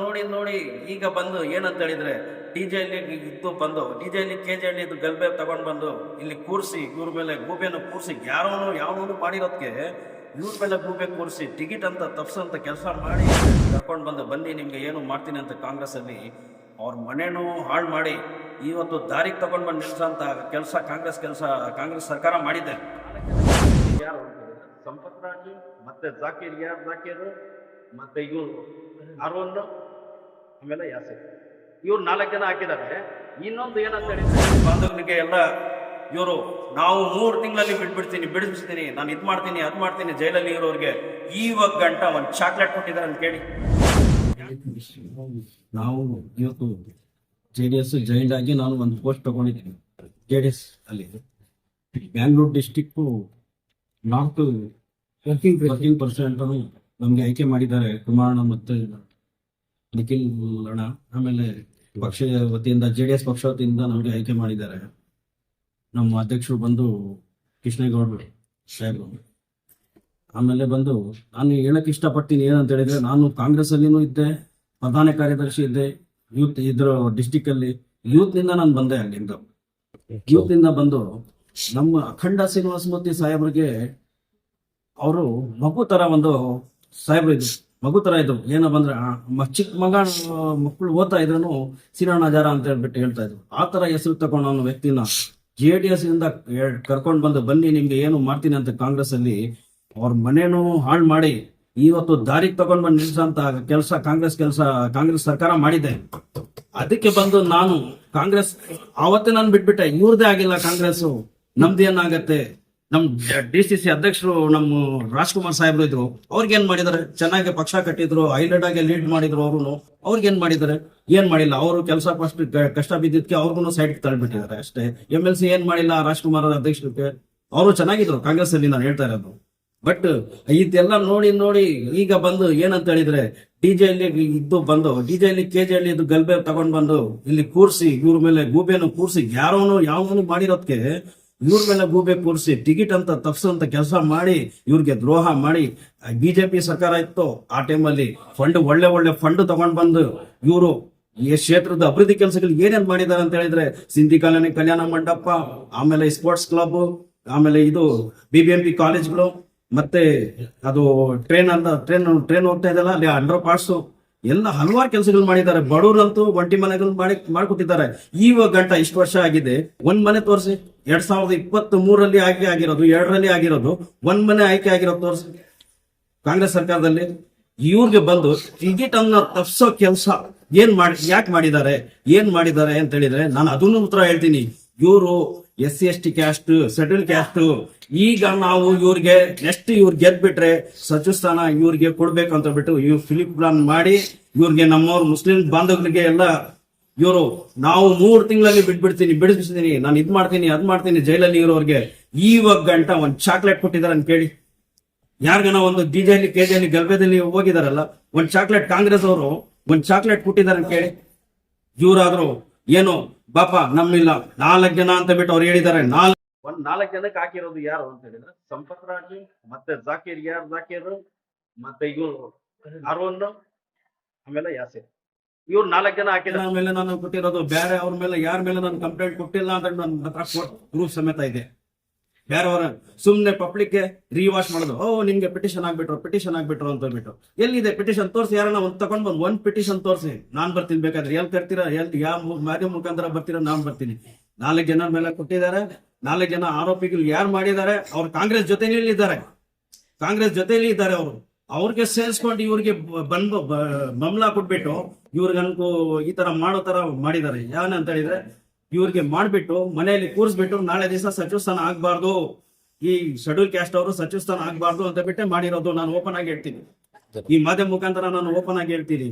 ನೋಡಿ ನೋಡಿ ಈಗ ಬಂದು ಏನಂತ ಹೇಳಿದ್ರೆ ಡಿಜೆಲಿ ಇದ್ದು ಬಂದು ಡಿಜೆಲಿ ಕೆಜೆಲಿ ಇದು ಗಲ್ಬೆ ತಗೊಂಡ್ ಬಂದು ಇಲ್ಲಿ ಕೂರಿಸಿ ಇವ್ರ ಮೇಲೆ ಗೂಬೆನ ಕೂರಿಸಿ ಯಾವನು ಮಾಡಿರೋದಕ್ಕೆ ಇವ್ರ ಮೇಲೆ ಗೂಬೆ ಕೂರಿಸಿ ಟಿಕೆಟ್ ಅಂತ ತಪ್ಸಂತ ಕೆಲಸ ಮಾಡಿ ಕರ್ಕೊಂಡು ಬಂದು ಬನ್ನಿ ನಿಮ್ಗೆ ಏನು ಮಾಡ್ತೀನಿ ಅಂತ ಕಾಂಗ್ರೆಸ್ ಅಲ್ಲಿ ಅವ್ರ ಮನೇನು ಹಾಳು ಮಾಡಿ ಇವತ್ತು ದಾರಿಗೆ ತಗೊಂಡ್ ಬಂದು ನಿಲ್ಸಂತ ಕಾಂಗ್ರೆಸ್ ಸರ್ಕಾರ ಮಾಡಿದೆ. ಯಾರು ಸಂಪತ್ ರಾಜು ಮತ್ತೆ ಜಾಕೀರ್ ಮತ್ತೆ ಇವರು ಅರುಣ್ ಆಮೇಲೆ ಯಾಸಿರ್ ಇವ್ರು 4 ಜನ ಹಾಕಿದ್ದಾರೆ. ಇನ್ನೊಂದು ಏನಂತ ಹೇಳಿದ್ರೆ ಬಾಂಧವನಿಗೆ ಎಲ್ಲ ಇವರು ನಾವು 3 ತಿಂಗಳಲ್ಲಿ ಬಿಡಿಸ್ತೀನಿ ನಾನು ಇದು ಮಾಡ್ತೀನಿ ಅದು ಮಾಡ್ತೀನಿ ಜೈಲಲ್ಲಿ ಇರೋರಿಗೆ ಇವಾಗ ಗಂಟ ಒಂದು ಚಾಕ್ಲೇಟ್ ಕೊಟ್ಟಿದ್ದಾರೆ ಅಂತ ಕೇಳಿ. ನಾವು ಇವತ್ತು JDS ಜಾಯಿಂಟ್ ಆಗಿ ನಾನು ಒಂದು ಪೋಸ್ಟ್ ತಗೊಂಡಿದ್ದೀನಿ JDS ಅಲ್ಲಿ ಬ್ಯಾಂಗ್ಳೂರ್ ಡಿಸ್ಟಿಕ್ ನಾರ್ತ್ 13% ನಮ್ಗೆ ಆಯ್ಕೆ ಮಾಡಿದ್ದಾರೆ. ಕುಮಾರಣ್ಣ ಮತ್ತೆ ನಿಖಿಲ್ ಅಣ್ಣ, ಆಮೇಲೆ ಪಕ್ಷ ವತಿಯಿಂದ JDS ಪಕ್ಷ ವತಿಯಿಂದ ನಮಗೆ ಆಯ್ಕೆ ಮಾಡಿದ್ದಾರೆ. ನಮ್ಮ ಅಧ್ಯಕ್ಷರು ಬಂದು ಕೃಷ್ಣೇಗೌಡರು ಸಾಹೇಬರು. ಆಮೇಲೆ ಬಂದು ನಾನು ಹೇಳಕ್ ಇಷ್ಟಪಡ್ತೀನಿ ಏನಂತ ಹೇಳಿದ್ರೆ, ನಾನು ಕಾಂಗ್ರೆಸ್ ಅಲ್ಲಿನೂ ಇದ್ದೆ, ಪ್ರಧಾನ ಕಾರ್ಯದರ್ಶಿ ಇದ್ದೆ, ಯೂತ್ ಇದ್ರ ಡಿಸ್ಟಿಕ್ ಅಲ್ಲಿ ಯೂತ್ ನಿಂದ ನಾನು ಬಂದೆ. ಅಲ್ಲಿಂದ ಯೂತ್ ನಿಂದ ಬಂದು ನಮ್ಮ ಅಖಂಡ ಶ್ರೀನಿವಾಸಮೂರ್ತಿ ಸಾಹೇಬ್ರಿಗೆ ಅವರು ಮಗು ತರ ಒಂದು ಸಾಹೇಬ್ರು ಇದ್ರು, ಮಗು ತರ ಇದ್ರು. ಏನೋ ಬಂದ್ರೆ ಚಿಕ್ಕ ಮಕ್ಕಳು ಓದ್ತಾ ಇದ್ರು ಸಿರಾಣ ಜಾರ ಅಂತ ಹೇಳ್ಬಿಟ್ಟು ಹೇಳ್ತಾ ಇದ್ರು. ಆ ತರ ಹೆಸರು ತಗೊಂಡು ಅನ್ನೋ ವ್ಯಕ್ತಿನ JDS ಇಂದ ಕರ್ಕೊಂಡು ಬಂದು ಬನ್ನಿ ನಿಮ್ಗೆ ಏನು ಮಾಡ್ತೀನಿ ಅಂತ ಕಾಂಗ್ರೆಸ್ ಅಲ್ಲಿ ಅವ್ರ ಮನೇನು ಹಾಳು ಮಾಡಿ ಇವತ್ತು ದಾರಿಗೆ ತಗೊಂಡ್ ಬಂದು ನಿಲ್ಸಂತ ಕಾಂಗ್ರೆಸ್ ಸರ್ಕಾರ ಮಾಡಿದೆ. ಅದಕ್ಕೆ ಬಂದು ನಾನು ಕಾಂಗ್ರೆಸ್ ಆವತ್ತೇ ನಾನು ಬಿಟ್ಬಿಟ್ಟೆ. ಇವ್ರದೇ ಆಗಿಲ್ಲ ಕಾಂಗ್ರೆಸ್, ನಮ್ದೇನಾಗತ್ತೆ. ನಮ್ DCC ಅಧ್ಯಕ್ಷರು ನಮ್ಮ ರಾಜ್ಕುಮಾರ್ ಸಾಹೇಬ್ರು ಇದ್ರು, ಅವ್ರಿಗೇನ್ ಮಾಡಿದಾರೆ? ಚೆನ್ನಾಗಿ ಪಕ್ಷ ಕಟ್ಟಿದ್ರು, ಹೈಲೈಟ್ ಆಗಿ ಲೀಡ್ ಮಾಡಿದ್ರು. ಅವ್ರಿಗೇನ್ ಮಾಡಿದಾರೆ? ಏನ್ ಮಾಡಿಲ್ಲ. ಅವರು ಕೆಲಸ ಫಸ್ಟ್ ಕಷ್ಟ ಬಿದ್ದಿದ್ಕೆ ಅವ್ರಿಗೂ ಸೈಡ್ ತಳ್ಬಿಟ್ಟಿದ್ದಾರೆ ಅಷ್ಟೇ. MLC ಏನ್ ಮಾಡಿಲ್ಲ ರಾಜ್ಕುಮಾರ್ ಅಧ್ಯಕ್ಷರಿಗೆ. ಅವರು ಚೆನ್ನಾಗಿದ್ರು ಕಾಂಗ್ರೆಸ್ ಅಲ್ಲಿ, ನಾನು ಹೇಳ್ತಾ ಇರೋದು. ಬಟ್ ಇದೆಲ್ಲ ನೋಡಿ ಈಗ ಬಂದು ಏನಂತ ಹೇಳಿದ್ರೆ ಡಿಜೆಲಿ ಕೆಜೆಲಿ ಇದು ಗಲ್ಬೆ ತಗೊಂಡ್ ಬಂದು ಇಲ್ಲಿ ಕೂರಿಸಿ ಇವ್ರ ಮೇಲೆ ಗೂಬೆನು ಕೂರಿಸಿ ಯಾವನು ಮಾಡಿರೋದಕ್ಕೆ ಇವ್ರ ಮೇಲೆ ಗೂಬೆ ಕೂರಿಸಿ ಟಿಕೆಟ್ ಅಂತ ತಪ್ಸಂತ ಕೆಲಸ ಮಾಡಿ ಇವ್ರಿಗೆ ದ್ರೋಹ ಮಾಡಿ. BJP ಸರ್ಕಾರ ಇತ್ತು ಆ ಟೈಮಲ್ಲಿ, ಒಳ್ಳೆ ಫಂಡ್ ತಗೊಂಡ್ ಬಂದು ಇವರು ಈ ಕ್ಷೇತ್ರದ ಅಭಿವೃದ್ಧಿ ಕೆಲಸಗಳು ಏನೇನ್ ಮಾಡಿದಾರೆ ಅಂತ ಹೇಳಿದ್ರೆ, ಸಿಂಧಿ ಕಾಲೋನಿ ಕಲ್ಯಾಣ ಮಂಟಪ, ಆಮೇಲೆ ಸ್ಪೋರ್ಟ್ಸ್ ಕ್ಲಬ್, ಆಮೇಲೆ ಇದು BBMP ಕಾಲೇಜ್ಗಳು, ಮತ್ತೆ ಅದು ಟ್ರೈನ್ ಹೋಗ್ತಾ ಇದೆಲ್ಲ ಅಲ್ಲಿ ಅಂಡರ್ ಪಾಸ್ ಎಲ್ಲ ಹಲವಾರು ಕೆಲಸಗಳು ಮಾಡಿದ್ದಾರೆ. ಬಡವರಂತೂ ಒಂಟಿ ಮನೆಗಳು ಮಾಡಿಕೊಟ್ಟಿದ್ದಾರೆ. ಇವಾಗ ಗಂಟ ಇಷ್ಟು ವರ್ಷ ಆಗಿದೆ, ಒಂದ್ ಮನೆ ತೋರಿಸಿ. 2023ರಲ್ಲಿ ಆಯ್ಕೆ ಆಗಿರೋದು, 2ರಲ್ಲಿ ಆಗಿರೋದು, ಒಂದ್ ಮನೆ ಆಯ್ಕೆ ಆಗಿರೋದು ತೋರಿಸಿ ಕಾಂಗ್ರೆಸ್ ಸರ್ಕಾರದಲ್ಲಿ. ಇವ್ರಿಗೆ ಬಂದು ಟಿಕೆಟ್ ಅನ್ನ ತಪ್ಸೋ ಕೆಲಸ ಯಾಕೆ ಮಾಡಿದ್ದಾರೆ ಅಂತ ಹೇಳಿದ್ರೆ, ನಾನು ಅದನ್ನು ಉತ್ತರ ಹೇಳ್ತೀನಿ. ಇವರು SC ST caste, settle caste. ಈಗ ನಾವು ಇವ್ರಿಗೆ ನೆಕ್ಸ್ಟ್ ಗೆದ್ಬಿಟ್ರೆ ಸಚಿವ ಸ್ಥಾನ ಇವ್ರಿಗೆ ಕೊಡ್ಬೇಕು ಅಂತ ಬಿಟ್ಟು ಇವ್ರು ಫಿಲಿಪ್ ಪ್ಲಾನ್ ಮಾಡಿ ಇವ್ರಿಗೆ ನಮ್ಮವ್ರು ಮುಸ್ಲಿಂ ಬಾಂಧವರಿಗೆ ಎಲ್ಲ ಇವರು ನಾವು 3 ತಿಂಗಳಲ್ಲಿ ಬಿಡಿಸ್ತೀನಿ ನಾನು ಇದ್ ಮಾಡ್ತೀನಿ ಅದ್ ಮಾಡ್ತೀನಿ ಜೈಲಲ್ಲಿ ಇರೋರಿಗೆ ಇವಾಗ ಗಂಟ ಒಂದ್ ಚಾಕ್ಲೇಟ್ ಕೊಟ್ಟಿದಾರೆ ಅಂತ ಕೇಳಿ. ಯಾರಿಗನ ಒಂದು ಡಿಜೆಲಿ ಕೆಜೆಲಿ ಗಲ್ಬೆದಲ್ಲಿ ಹೋಗಿದಾರಲ್ಲ, ಒಂದ್ ಚಾಕ್ಲೇಟ್ ಕಾಂಗ್ರೆಸ್ ಅವರು ಒಂದ್ ಚಾಕ್ಲೇಟ್ ಕೊಟ್ಟಿದಾರೆ ಅಂತ ಕೇಳಿ. ಇವರಾದ್ರು ಏನು ಬಾಪ ನಮ್ಮಿಲ್ಲ 4 ಜನ ಅಂತ ಬಿಟ್ಟು ಅವ್ರು ಹೇಳಿದ್ದಾರೆ. 4 ಜನಕ್ಕೆ ಹಾಕಿರೋದು ಯಾರು ಅಂತ ಹೇಳಿದ್ರೆ ಸಂಪತ್ ರಾಜು ಮತ್ತೆ ಜಾಕೀರ್ ಮತ್ತೆ ಇವರು ಅರುಣ್ ಆಮೇಲೆ ಯಾಸಿರ್, ಇವ್ರು 4 ಜನ ಹಾಕಿದ ಮೇಲೆ ನಾನು ಕೊಟ್ಟಿರೋದು. ಬೇರೆ ಅವ್ರ ಮೇಲೆ ಯಾರ ಮೇಲೆ ನಾನು ಕಂಪ್ಲೇಂಟ್ ಕೊಟ್ಟಿಲ್ಲ ಅಂತ ನನ್ನ ಹತ್ರ ಪ್ರೂಫ್ ಸಮೇತ ಇದೆ. ಬೇರೆಯವರ ಸುಮ್ನೆ ಪಬ್ಲಿಕ್ ರಿವಾಶ್ ಮಾಡೋದು, ನಿಮ್ಗೆ ಪಿಟಿಷನ್ ಆಗ್ಬಿಟ್ರು ಅಂತ ಹೇಳ್ಬಿಟ್ಟು. ಎಲ್ಲಿದೆ ಪಿಟಿಷನ್ ತೋರಿಸಿ, ಯಾರನ್ನ ಒಂದ್ ತಗೊಂಡ್ ಬಂದು ಒಂದ್ ಪಿಟಿಷನ್ ತೋರಿಸಿ, ನಾನ್ ಬರ್ತೀನಿ. ಬೇಕಾದ್ರೆ ಎಲ್ಲಿ ಕರ್ತೀರಾ, ಯಾವ ಮಾಧ್ಯಮ ಮುಖಾಂತರ ಬರ್ತೀರಾ, ನಾನ್ ಬರ್ತೀನಿ. 4 ಜನ ಮೇಲೆ ಕೊಟ್ಟಿದ್ದಾರೆ. 4 ಜನ ಆರೋಪಿಗಳು ಯಾರು ಮಾಡಿದ್ದಾರೆ, ಅವ್ರು ಕಾಂಗ್ರೆಸ್ ಜೊತೆಯಲ್ಲಿ ಇದ್ದಾರೆ. ಅವ್ರಿಗೆ ಸೇರಿಸ್ಕೊಂಡು ಇವ್ರಿಗೆ ಬಂದು ಬಂಬ್ಲಾ ಕೊಟ್ಬಿಟ್ಟು ಇವ್ರಿಗನ್ಕು ಈ ತರ ಮಾಡೋ ತರ ಮಾಡಿದ್ದಾರೆ. ಏನಂತ ಹೇಳಿದ್ರೆ, ಇವ್ರಿಗೆ ಮಾಡ್ಬಿಟ್ಟು ಮನೆಯಲ್ಲಿ ಕೂರಿಸ್ಬಿಟ್ಟು ನಾಳೆ ದಿವಸ ಸಚಿವ ಸ್ಥಾನ ಆಗ್ಬಾರ್ದು, ಈ ಶೆಡ್ಯೂಲ್ ಕ್ಯಾಸ್ಟ್ ಅವರು ಸಚಿವ ಸ್ಥಾನ ಆಗ್ಬಾರ್ದು ಅಂತ ಬಿಟ್ಟೆ ಮಾಡಿರೋದು. ನಾನು ಓಪನ್ ಆಗಿ ಹೇಳ್ತೀನಿ, ಈ ಮಾಧ್ಯಮ ಮುಖಾಂತರ ನಾನು ಓಪನ್ ಆಗಿ ಹೇಳ್ತೀನಿ.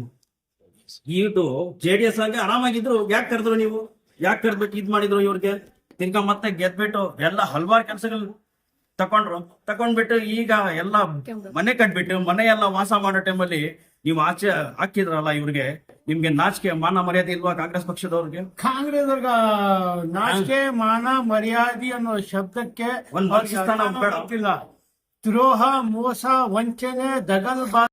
ಇದು JDS ಆಗಿ ಆರಾಮಾಗಿದ್ರು, ಯಾಕೆ ಕರೆದ್ರು ನೀವು? ಯಾಕೆ ಕರೆದ್ಬಿಟ್ಟು ಇದ್ ಮಾಡಿದ್ರು ಇವ್ರಿಗೆ? ತಿರ್ಗಾ ಮತ್ತೆ ಗೆದ್ಬಿಟ್ಟು ಎಲ್ಲ ಹಲವಾರು ಕೆಲಸಗಳು ತಕೊಂಡ್ಬಿಟ್ಟು ಈಗ ಎಲ್ಲ ಮನೆ ಕಟ್ಬಿಟ್ಟು ಮನೆ ಎಲ್ಲ ವಾಸ ಮಾಡೋ ಟೈಮಲ್ಲಿ ನೀವು ಆಚೆ ಹಾಕಿದ್ರಲ್ಲ ಇವ್ರಿಗೆ. ನಿಮ್ಗೆ ನಾಚಿಕೆ ಮಾನ ಮರ್ಯಾದೆ ಇಲ್ವಾ ಕಾಂಗ್ರೆಸ್ ಪಕ್ಷದವ್ರಿಗೆ? ನಾಚಿಕೆ ಮಾನ ಮರ್ಯಾದೆ ಅನ್ನೋ ಶಬ್ದಕ್ಕೆ ಒಂದು ದ್ರೋಹ, ಮೋಸ, ವಂಚನೆ, ದಗಲ್ಬಾಜಿ